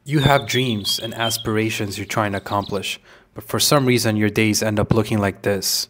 You have dreams and aspirations you're trying to accomplish, but for some reason your days end up looking like this.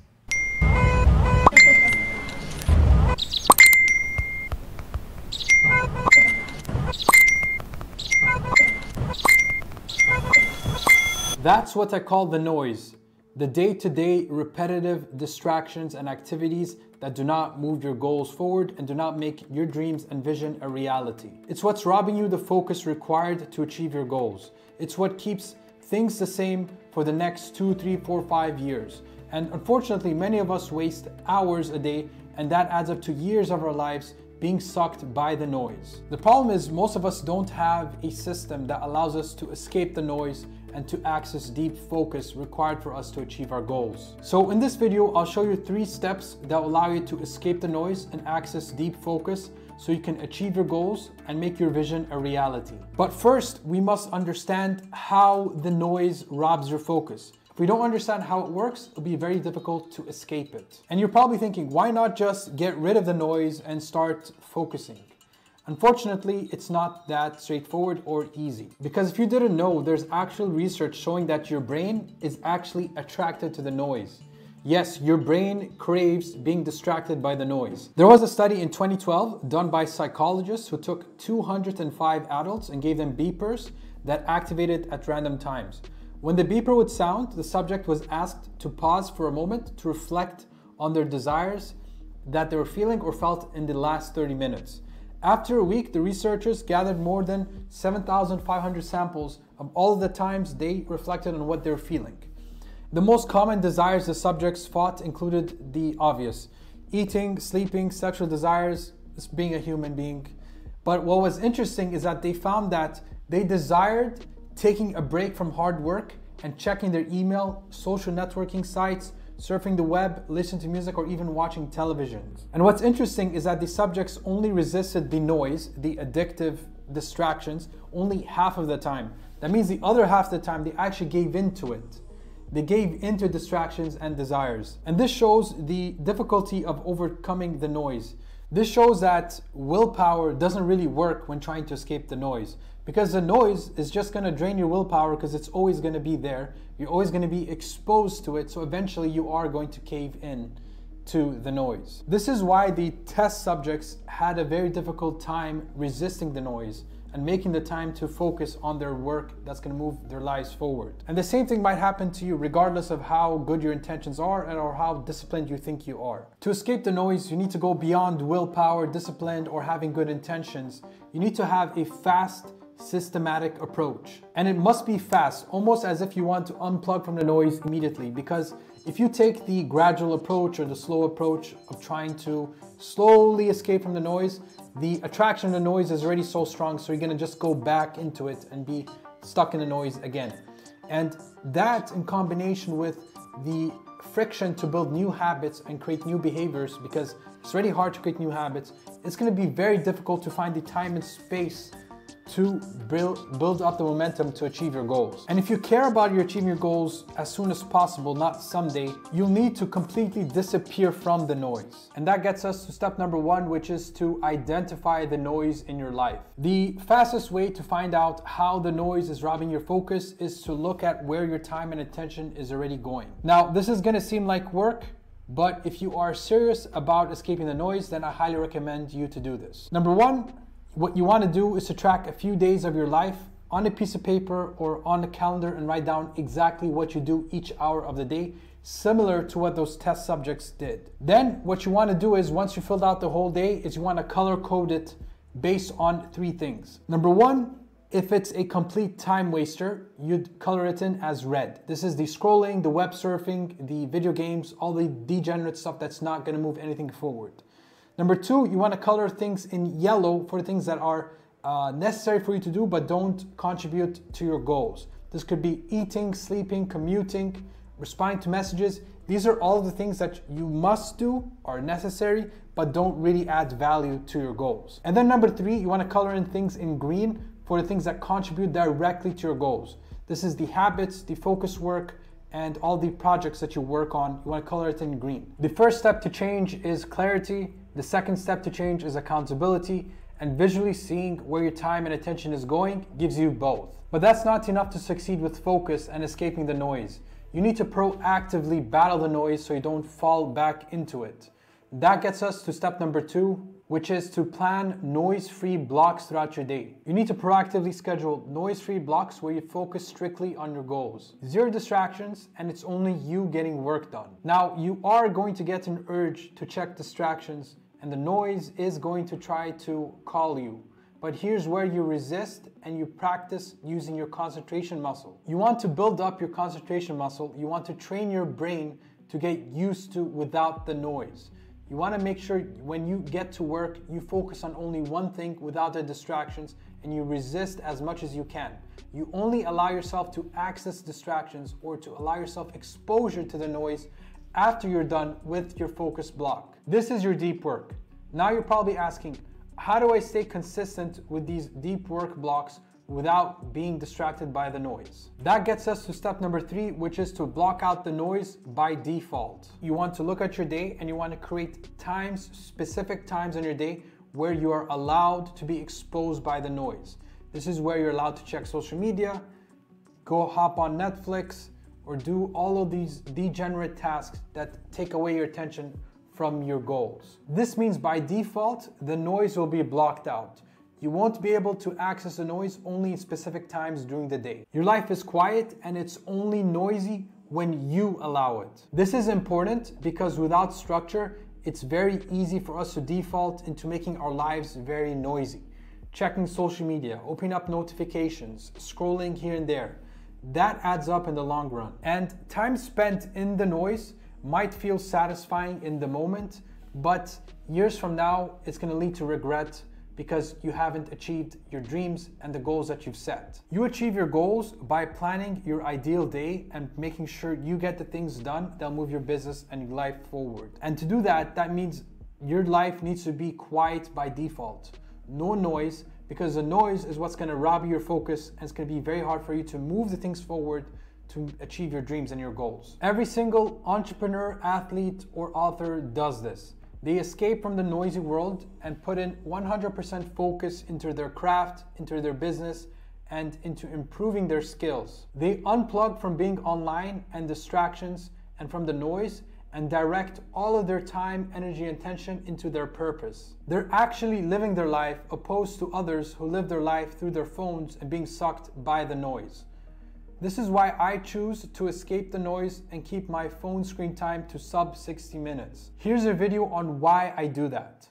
That's what I call the noise. The day-to-day repetitive distractions and activities that do not move your goals forward and do not make your dreams and vision a reality. It's what's robbing you the focus required to achieve your goals. It's what keeps things the same for the next 2, 3, 4, 5 years. And unfortunately, many of us waste hours a day, and that adds up to years of our lives being sucked by the noise. The problem is most of us don't have a system that allows us to escape the noise and to access deep focus required for us to achieve our goals. So in this video, I'll show you 3 steps that will allow you to escape the noise and access deep focus so you can achieve your goals and make your vision a reality. But first, we must understand how the noise robs your focus. If we don't understand how it works, it'll be very difficult to escape it. And you're probably thinking, why not just get rid of the noise and start focusing? Unfortunately, it's not that straightforward or easy. Because if you didn't know, there's actual research showing that your brain is actually attracted to the noise. Yes, your brain craves being distracted by the noise. There was a study in 2012 done by psychologists who took 205 adults and gave them beepers that activated at random times. When the beeper would sound, the subject was asked to pause for a moment to reflect on their desires that they were feeling or felt in the last 30 minutes. After a week, the researchers gathered more than 7,500 samples of all of the times they reflected on what they were feeling. The most common desires the subjects fought included the obvious: eating, sleeping, sexual desires, just being a human being. But what was interesting is that they found that they desired taking a break from hard work and checking their email, social networking sites, surfing the web, listening to music, or even watching television. And what's interesting is that the subjects only resisted the noise, the addictive distractions, only half of the time. That means the other half of the time they actually gave into it. They gave into distractions and desires. And this shows the difficulty of overcoming the noise. This shows that willpower doesn't really work when trying to escape the noise, because the noise is just going to drain your willpower because it's always going to be there. You're always going to be exposed to it, so eventually you are going to cave in to the noise. This is why the test subjects had a very difficult time resisting the noise and making the time to focus on their work that's going to move their lives forward. And the same thing might happen to you regardless of how good your intentions are or how disciplined you think you are. To escape the noise, you need to go beyond willpower, discipline, or having good intentions. You need to have a fast, systematic approach. And it must be fast, almost as if you want to unplug from the noise immediately, because if you take the gradual approach or the slow approach of trying to slowly escape from the noise, the attraction of the noise is already so strong, so you're gonna just go back into it and be stuck in the noise again. And that, in combination with the friction to build new habits and create new behaviors, because it's already hard to create new habits, it's gonna be very difficult to find the time and space to build up the momentum to achieve your goals. And if you care about achieving your goals as soon as possible, not someday, you'll need to completely disappear from the noise. And that gets us to step number 1, which is to identify the noise in your life. The fastest way to find out how the noise is robbing your focus is to look at where your time and attention is already going. Now, this is gonna seem like work, but if you are serious about escaping the noise, then I highly recommend you to do this. Number 1, what you want to do is to track a few days of your life on a piece of paper or on a calendar and write down exactly what you do each hour of the day, similar to what those test subjects did. Then what you want to do is, once you filled out the whole day, is you want to color code it based on 3 things. Number 1, if it's a complete time waster, you'd color it in as red. This is the scrolling, the web surfing, the video games, all the degenerate stuff that's not going to move anything forward. Number 2, you want to color things in yellow for things that are necessary for you to do but don't contribute to your goals. This could be eating, sleeping, commuting, responding to messages. These are all the things that you must do, are necessary, but don't really add value to your goals. And then number 3, you want to color in things in green for the things that contribute directly to your goals. This is the habits, the focus work, and all the projects that you work on. You want to color it in green. The first step to change is clarity. The second step to change is accountability. and visually seeing where your time and attention is going gives you both. But that's not enough to succeed with focus and escaping the noise. You need to proactively battle the noise so you don't fall back into it. That gets us to step number 2, which is to plan noise-free blocks throughout your day. You need to proactively schedule noise-free blocks where you focus strictly on your goals. 0 distractions, and it's only you getting work done. Now, you are going to get an urge to check distractions, and the noise is going to try to call you. But here's where you resist and you practice using your concentration muscle. You want to build up your concentration muscle. You want to train your brain to get used to without the noise. You want to make sure when you get to work, you focus on only one thing without the distractions, and you resist as much as you can. You only allow yourself to access distractions or to allow yourself exposure to the noise after you're done with your focus block. This is your deep work. Now you're probably asking, how do I stay consistent with these deep work blocks without being distracted by the noise? That gets us to step number 3, which is to block out the noise by default. You want to look at your day and you want to create times, specific times in your day where you are allowed to be exposed by the noise. This is where you're allowed to check social media, go hop on Netflix, or do all of these degenerate tasks that take away your attention from your goals. This means by default, the noise will be blocked out. You won't be able to access the noise only in specific times during the day. Your life is quiet and it's only noisy when you allow it. This is important because without structure, it's very easy for us to default into making our lives very noisy. Checking social media, opening up notifications, scrolling here and there. That adds up in the long run. And time spent in the noise might feel satisfying in the moment, but years from now, it's gonna lead to regret because you haven't achieved your dreams and the goals that you've set. You achieve your goals by planning your ideal day and making sure you get the things done that'll move your business and your life forward. And to do that, that means your life needs to be quiet by default. No noise, because the noise is what's gonna rob you your focus, and it's gonna be very hard for you to move the things forward to achieve your dreams and your goals. Every single entrepreneur, athlete, or author does this. They escape from the noisy world and put in 100% focus into their craft, into their business, and into improving their skills. They unplug from being online and distractions and from the noise and direct all of their time, energy, and attention into their purpose. They're actually living their life opposed to others who live their life through their phones and being sucked by the noise. This is why I choose to escape the noise and keep my phone screen time to sub 60 minutes. Here's a video on why I do that.